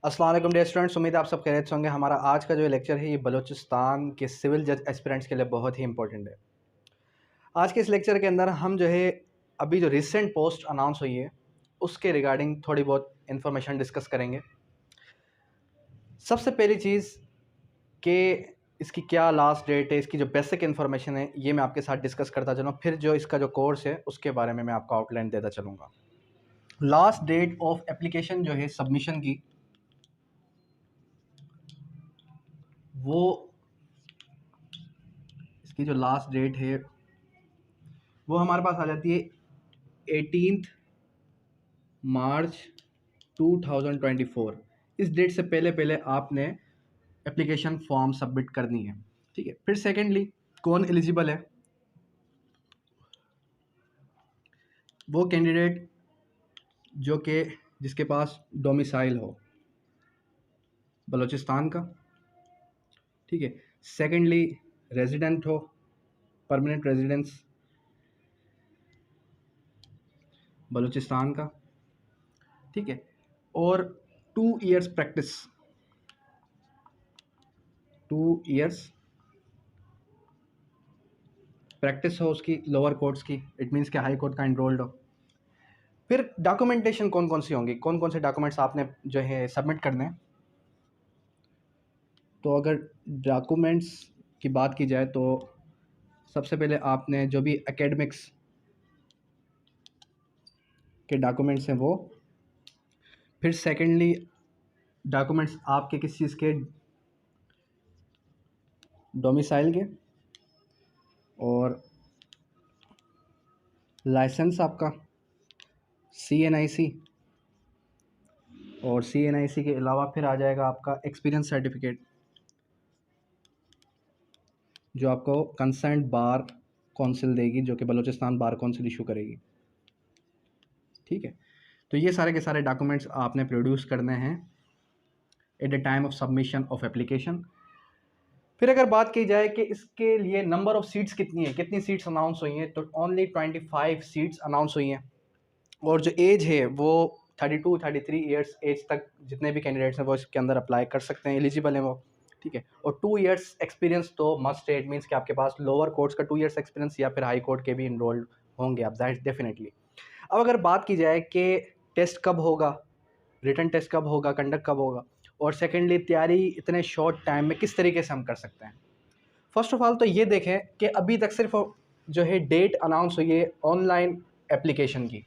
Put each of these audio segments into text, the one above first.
अस्सलाम वालेकुम dear students, उम्मीद है आप सब खैरियत से होंगे। हमारा आज का जो लेक्चर है ये बलूचिस्तान के सिविल जज एस्पिरेंट्स के लिए बहुत ही इंपॉर्टेंट है। आज के इस लेक्चर के अंदर हम जो है अभी जो रिसेंट पोस्ट अनाउंस हुई है उसके रिगार्डिंग थोड़ी बहुत इन्फॉर्मेशन डिस्कस करेंगे। सबसे पहली चीज़ कि इसकी क्या लास्ट डेट है, इसकी जो बेसिक इन्फॉर्मेशन है ये मैं आपके साथ डिस्कस करता चलूँ, फिर जो इसका जो कोर्स है उसके बारे में मैं आपको आउटलाइन देता चलूँगा। लास्ट डेट ऑफ एप्लीकेशन जो है सबमिशन की, वो इसकी जो लास्ट डेट है वो हमारे पास आ जाती है 18 मार्च 2024। इस डेट से पहले पहले आपने एप्लीकेशन फॉर्म सबमिट करनी है। ठीक है। फिर सेकेंडली कौन एलिजिबल है? वो कैंडिडेट जो कि जिसके पास डोमिसाइल हो बलूचिस्तान का। ठीक है। सेकेंडली रेजिडेंट हो, परमानेंट रेजिडेंस बलूचिस्तान का। ठीक है। और 2 इयर्स प्रैक्टिस, 2 इयर्स प्रैक्टिस हो उसकी लोअर कोर्ट्स की, इट मीन्स कि हाई कोर्ट का इनरोल्ड हो। फिर डॉक्यूमेंटेशन कौन कौन सी होंगी, कौन कौन से डॉक्यूमेंट्स आपने जो है सबमिट करने हैं। तो अगर डॉक्यूमेंट्स की बात की जाए तो सबसे पहले आपने जो भी एकेडमिक्स के डॉक्यूमेंट्स हैं वो, फिर सेकेंडली डॉक्यूमेंट्स आपके किस चीज़ के, डोमिसाइल के, और लाइसेंस आपका CNIC, और CNIC के अलावा फिर आ जाएगा आपका एक्सपीरियंस सर्टिफिकेट जो आपको कंसर्न बार काउंसिल देगी, जो कि बलूचिस्तान बार काउंसिल इशू करेगी। ठीक है। तो ये सारे के सारे डॉक्यूमेंट्स आपने प्रोड्यूस करने हैं at the time of submission of application. फिर अगर बात की जाए कि इसके लिए नंबर ऑफ सीट्स कितनी है, कितनी सीट्स अनाउंस हुई हैं, तो ओनली 25 सीट्स अनाउंस हुई हैं। और जो एज है वो 32-33 ईयर्स एज तक जितने भी कैंडिडेट्स हैं वो इसके अंदर अप्लाई कर सकते हैं, एलिजिबल हैं वो। ठीक है। और 2 इयर्स एक्सपीरियंस तो मस्ट है, इट मीन्स कि आपके पास लोअर कोर्ट्स का 2 इयर्स एक्सपीरियंस या फिर हाई कोर्ट के भी इनरोल्ड होंगे आप, दैट डेफिनेटली। अब अगर बात की जाए कि टेस्ट कब होगा, रिटन टेस्ट कब होगा, कंडक्ट कब होगा, और सेकेंडली तैयारी इतने शॉर्ट टाइम में किस तरीके से हम कर सकते हैं। फर्स्ट ऑफ ऑल तो ये देखें कि अभी तक सिर्फ जो है डेट अनाउंस हुई है ऑनलाइन एप्लीकेशन की,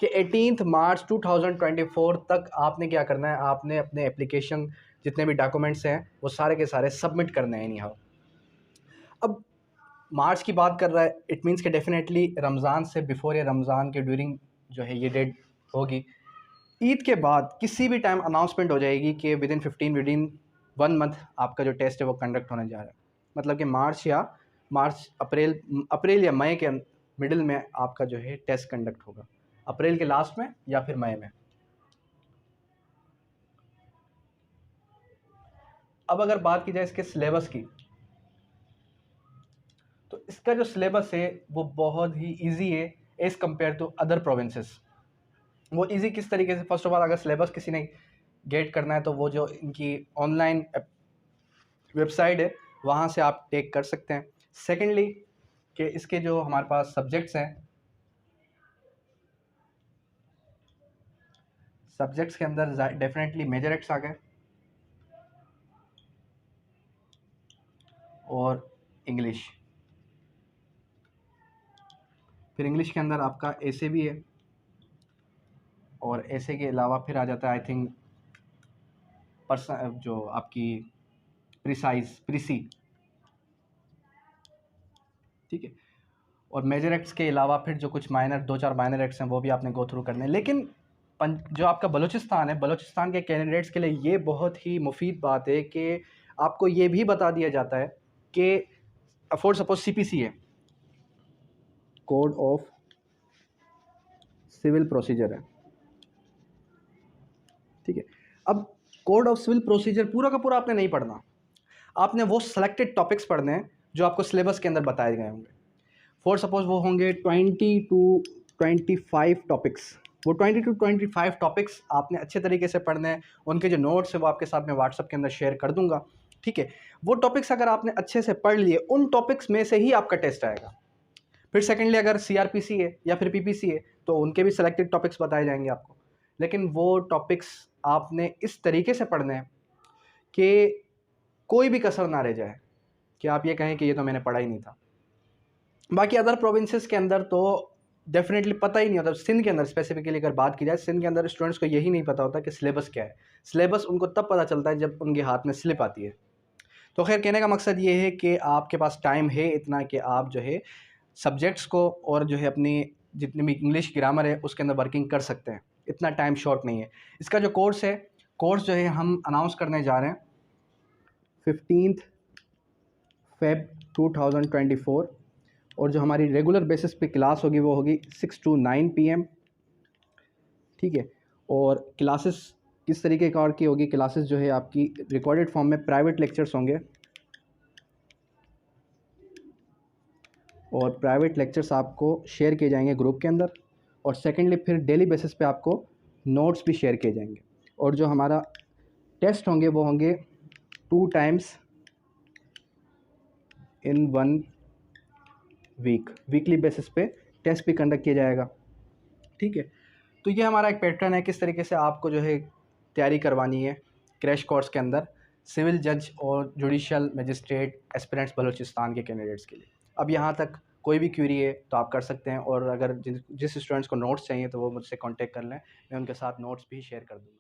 कि 18 मार्च 2024 तक आपने क्या करना है, आपने अपने एप्लीकेशन जितने भी डॉक्यूमेंट्स हैं वो सारे के सारे सबमिट करने हैं। नहीं, अब मार्च की बात कर रहा है, इट मीन्स कि डेफिनेटली रमज़ान से बिफोर या रमज़ान के ड्यूरिंग जो है ये डेट होगी। ईद के बाद किसी भी टाइम अनाउंसमेंट हो जाएगी कि विदिन 1 मंथ आपका जो टेस्ट है वो कंडक्ट होने जा रहा है। मतलब कि अप्रैल या मई के मिडिल में आपका जो है टेस्ट कंडक्ट होगा, अप्रैल के लास्ट में या फिर मई में। अब अगर बात की जाए इसके सिलेबस की, तो इसका जो सिलेबस है वो बहुत ही इजी है as compare to other provinces. वो इजी किस तरीके से, फर्स्ट ऑफ ऑल अगर सिलेबस किसी ने गेट करना है तो वो जो इनकी ऑनलाइन वेबसाइट है वहाँ से आप टेक कर सकते हैं। सेकेंडली कि इसके जो हमारे पास सब्जेक्ट्स हैं, सब्जेक्ट्स के अंदर डेफिनेटली मेजर एक्ट्स आ गए और इंग्लिश। फिर इंग्लिश के अंदर आपका ऐसे भी है, और ऐसे के अलावा फिर आ जाता है आई थिंक जो आपकी प्रीसी। ठीक है। और मेजर एक्ट्स के अलावा फिर जो कुछ माइनर 2-4 माइनर एक्ट्स हैं वो भी आपने गो थ्रू करने हैं। लेकिन जो आपका बलूचिस्तान है, बलूचिस्तान के कैंडिडेट्स के लिए ये बहुत ही मुफीद बात है कि आपको ये भी बता दिया जाता है कि फॉर सपोज CPC है, कोड ऑफ सिविल प्रोसीजर है। ठीक है। अब कोड ऑफ सिविल प्रोसीजर पूरा का पूरा आपने नहीं पढ़ना, आपने वो सेलेक्टेड टॉपिक्स पढ़ने हैं जो आपको सिलेबस के अंदर बताए गए होंगे। फॉर सपोज वो होंगे 20 to 25 टॉपिक्स, वो 20 to 25 टॉपिक्स आपने अच्छे तरीके से पढ़ने हैं। उनके जो नोट्स है वो आपके साथ मैं व्हाट्सअप के अंदर शेयर कर दूंगा, ठीक है। वो टॉपिक्स अगर आपने अच्छे से पढ़ लिए, उन टॉपिक्स में से ही आपका टेस्ट आएगा। फिर सेकेंडली अगर सीआरपीसी है या फिर पीपीसी है तो उनके भी सिलेक्टेड टॉपिक्स बताए जाएंगे आपको, लेकिन वो टॉपिक्स आपने इस तरीके से पढ़ने हैं कि कोई भी कसर ना रह जाए कि आप ये कहें कि ये तो मैंने पढ़ा ही नहीं था। बाकी अदर प्रोविंसेस के अंदर तो डेफिनेटली पता ही नहीं होता। सिंध के अंदर स्पेसिफिकली अगर बात की जाए, सिंध के अंदर स्टूडेंट्स को यही नहीं पता होता कि सिलेबस क्या है। सिलेबस उनको तब पता चलता है जब उनके हाथ में स्लिप आती है। तो खैर कहने का मकसद ये है कि आपके पास टाइम है इतना कि आप जो है सब्जेक्ट्स को और जो है अपनी जितनी भी इंग्लिश ग्रामर है उसके अंदर वर्किंग कर सकते हैं। इतना टाइम शॉर्ट नहीं है। इसका जो कोर्स है, कोर्स जो है हम अनाउंस करने जा रहे हैं 15 Feb 2024, और जो हमारी रेगुलर बेसिस पे क्लास होगी वो होगी 6 to 9 PM, ठीक है। और क्लासेस किस तरीके का और की होगी, क्लासेस जो है आपकी रिकॉर्डेड फॉर्म में प्राइवेट लेक्चर्स होंगे, और प्राइवेट लेक्चर्स आपको शेयर किए जाएंगे ग्रुप के अंदर। और सेकेंडली फिर डेली बेसिस पे आपको नोट्स भी शेयर किए जाएंगे। और जो हमारा टेस्ट होंगे वो होंगे 2 times इन 1 वीक, वीकली बेसिस पे टेस्ट भी कंडक्ट किया जाएगा, ठीक है। तो ये हमारा एक पैटर्न है किस तरीके से आपको जो है तैयारी करवानी है क्रैश कोर्स के अंदर सिविल जज और जुडिशियल मजिस्ट्रेट एस्पिरेंट्स बलूचिस्तान के कैंडिडेट्स के लिए। अब यहाँ तक कोई भी क्यूरी है तो आप कर सकते हैं, और अगर जिस स्टूडेंट्स को नोट्स चाहिए तो वो मुझसे कांटेक्ट कर लें, मैं उनके साथ नोट्स भी शेयर कर दूँगा।